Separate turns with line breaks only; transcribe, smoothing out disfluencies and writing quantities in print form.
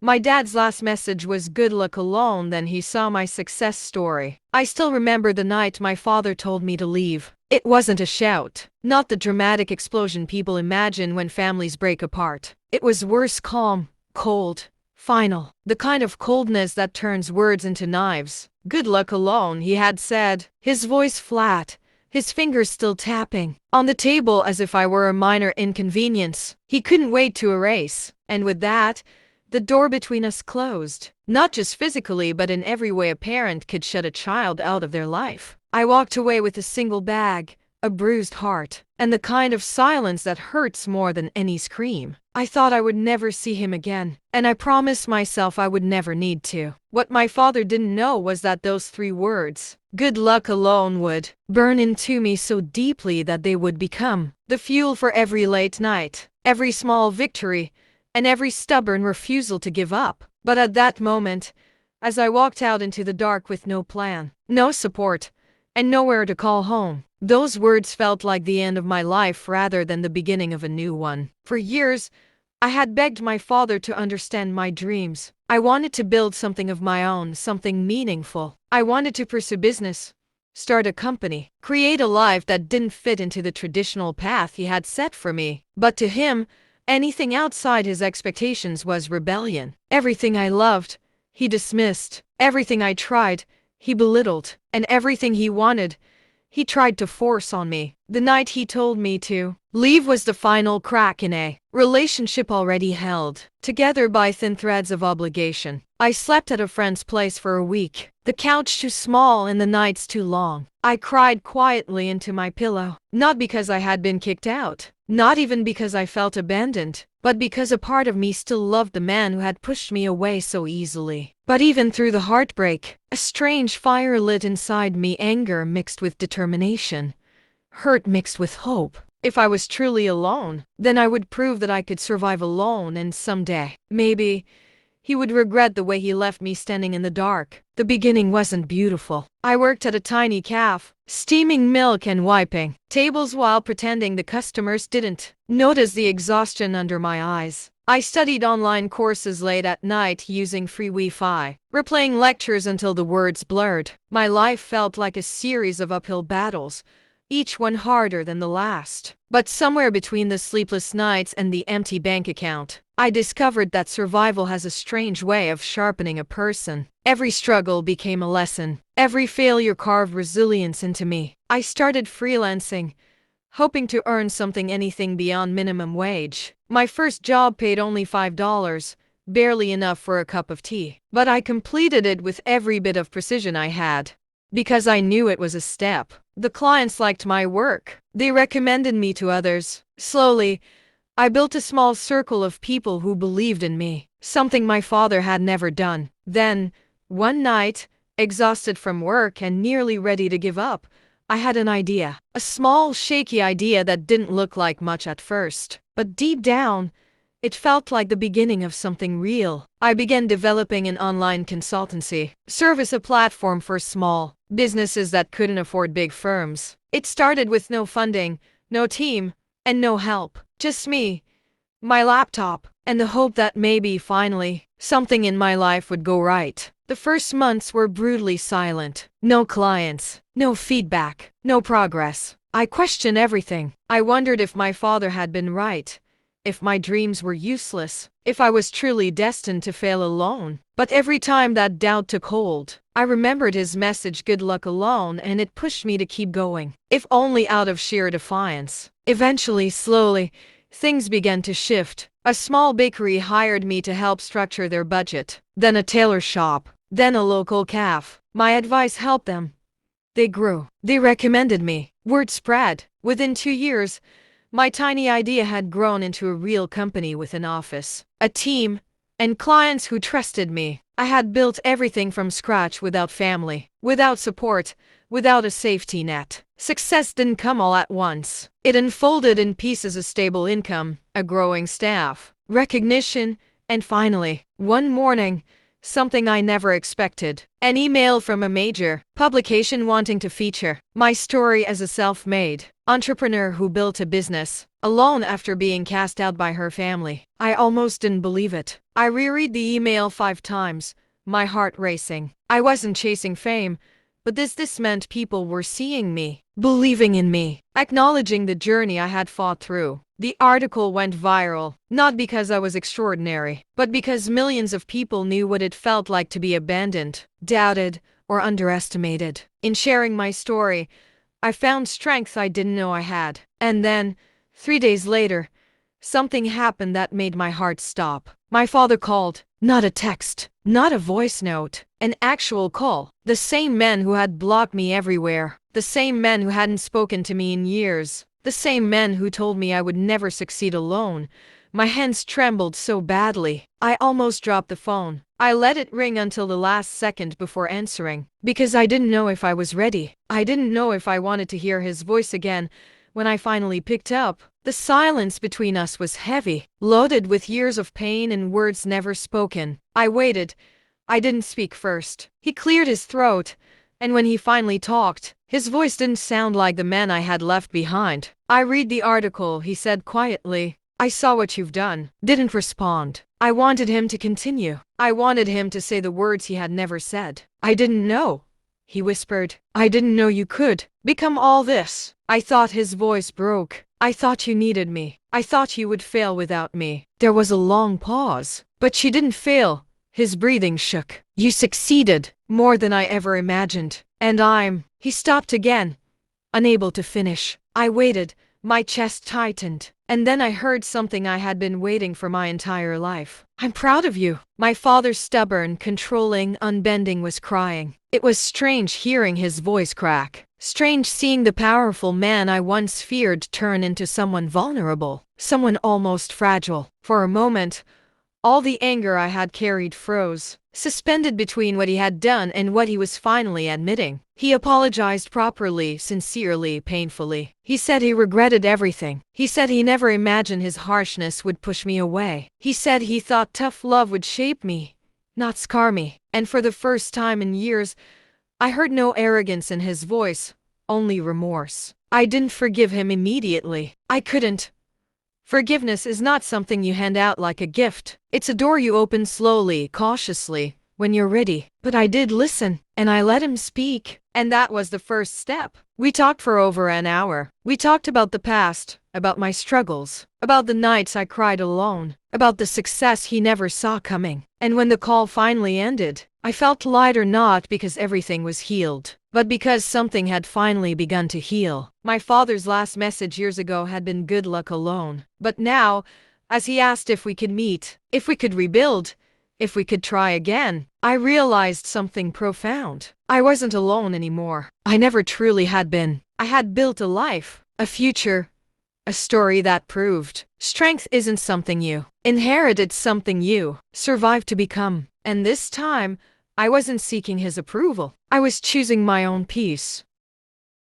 My dad's last message was good luck alone, then he saw my success story. I still remember the night my father told me to leave. It wasn't a shout, not the dramatic explosion people imagine when families break apart. It was worse, calm, cold, final, the kind of coldness that turns words into knives. Good luck alone, he had said, his voice flat, his fingers still tapping on the table as if I were a minor inconvenience he couldn't wait to erase. And with that, the door between us closed, not just physically but in every way a parent could shut a child out of their life. I walked away with a single bag, a bruised heart, and the kind of silence that hurts more than any scream. I thought I would never see him again, and I promised myself I would never need to. What my father didn't know was that those 3 words, good luck alone, would burn into me so deeply that they would become the fuel for every late night, every small victory, and every stubborn refusal to give up. But at that moment, as I walked out into the dark with no plan, no support, and nowhere to call home, those words felt like the end of my life rather than the beginning of a new one. For years, I had begged my father to understand my dreams. I wanted to build something of my own, something meaningful. I wanted to pursue business, start a company, create a life that didn't fit into the traditional path he had set for me. But to him, anything outside his expectations was rebellion. Everything I loved, he dismissed. Everything I tried, he belittled. And everything he wanted, he tried to force on me. The night he told me to leave was the final crack in a relationship already held together by thin threads of obligation. I slept at a friend's place for a week, the couch too small and the nights too long. I cried quietly into my pillow, not because I had been kicked out, not even because I felt abandoned, but because a part of me still loved the man who had pushed me away so easily. But even through the heartbreak, a strange fire lit inside me, anger mixed with determination, hurt mixed with hope. If I was truly alone, then I would prove that I could survive alone, and someday, maybe, he would regret the way he left me standing in the dark. The beginning wasn't beautiful. I worked at a tiny cafe, steaming milk and wiping tables while pretending the customers didn't notice the exhaustion under my eyes. I studied online courses late at night using free Wi-Fi, replaying lectures until the words blurred. My life felt like a series of uphill battles, each one harder than the last. But somewhere between the sleepless nights and the empty bank account, I discovered that survival has a strange way of sharpening a person. Every struggle became a lesson. Every failure carved resilience into me. I started freelancing, hoping to earn anything beyond minimum wage. My first job paid only $5, barely enough for a cup of tea. But I completed it with every bit of precision I had, because I knew it was a step. The clients liked my work. They recommended me to others. Slowly, I built a small circle of people who believed in me, something my father had never done. Then, one night, exhausted from work and nearly ready to give up, I had an idea. A small, shaky idea that didn't look like much at first. But deep down, it felt like the beginning of something real. I began developing an online consultancy service, a platform for small businesses that couldn't afford big firms. It started with no funding, no team, and no help. Just me, my laptop, and the hope that maybe finally something in my life would go right. The first months were brutally silent. No clients, no feedback, no progress. I questioned everything. I wondered if my father had been right, if my dreams were useless, if I was truly destined to fail alone. But every time that doubt took hold, I remembered his message, good luck alone, and it pushed me to keep going, if only out of sheer defiance. Eventually, slowly, things began to shift. A small bakery hired me to help structure their budget, then a tailor shop, then a local cafe. My advice helped them. They grew. They recommended me. Word spread. Within 2 years, my tiny idea had grown into a real company with an office, a team, and clients who trusted me. I had built everything from scratch, without family, without support, without a safety net. Success didn't come all at once. It unfolded in pieces: a stable income, a growing staff, recognition, and finally, one morning, something I never expected. An email from a major publication wanting to feature my story as a self-made entrepreneur who built a business alone after being cast out by her family. I almost didn't believe it. I reread the email 5 times, my heart racing. I wasn't chasing fame, but this meant people were seeing me, believing in me, acknowledging the journey I had fought through. The article went viral, not because I was extraordinary, but because millions of people knew what it felt like to be abandoned, doubted, or underestimated. In sharing my story, I found strength I didn't know I had. And then, 3 days later, something happened that made my heart stop. My father called, not a text, not a voice note, an actual call. The same man who had blocked me everywhere, the same man who hadn't spoken to me in years, the same man who told me I would never succeed alone. My hands trembled so badly, I almost dropped the phone. I let it ring until the last second before answering, because I didn't know if I was ready. I didn't know if I wanted to hear his voice again. When I finally picked up, the silence between us was heavy, loaded with years of pain and words never spoken. I waited. I didn't speak first. He cleared his throat, and when he finally talked, his voice didn't sound like the man I had left behind. I read the article, he said quietly. I saw what you've done. Didn't respond. I wanted him to continue. I wanted him to say the words he had never said. I didn't know, he whispered. I didn't know you could become all this. I thought his voice broke. I thought you needed me. I thought you would fail without me. There was a long pause, but she didn't fail. His breathing shook. You succeeded, more than I ever imagined. And he stopped again, unable to finish. I waited, my chest tightened, and then I heard something I had been waiting for my entire life. I'm proud of you. My father, stubborn, controlling, unbending, was crying. It was strange hearing his voice crack. Strange seeing the powerful man I once feared turn into someone vulnerable, someone almost fragile. For a moment, all the anger I had carried froze, suspended between what he had done and what he was finally admitting. He apologized properly, sincerely, painfully. He said he regretted everything. He said he never imagined his harshness would push me away. He said he thought tough love would shape me, not scar me. And for the first time in years, I heard no arrogance in his voice, only remorse. I didn't forgive him immediately. I couldn't. Forgiveness is not something you hand out like a gift. It's a door you open slowly, cautiously, when you're ready. But I did listen, and I let him speak. And that was the first step. We talked for over an hour. We talked about the past, about my struggles, about the nights I cried alone, about the success he never saw coming. And when the call finally ended, I felt lighter, not because everything was healed, but because something had finally begun to heal. My father's last message years ago had been good luck alone. But now, as he asked if we could meet, if we could rebuild, if we could try again, I realized something profound. I wasn't alone anymore. I never truly had been. I had built a life, a future, a story that proved strength isn't something you inherit, it's something you survive to become. And this time, I wasn't seeking his approval. I was choosing my own peace.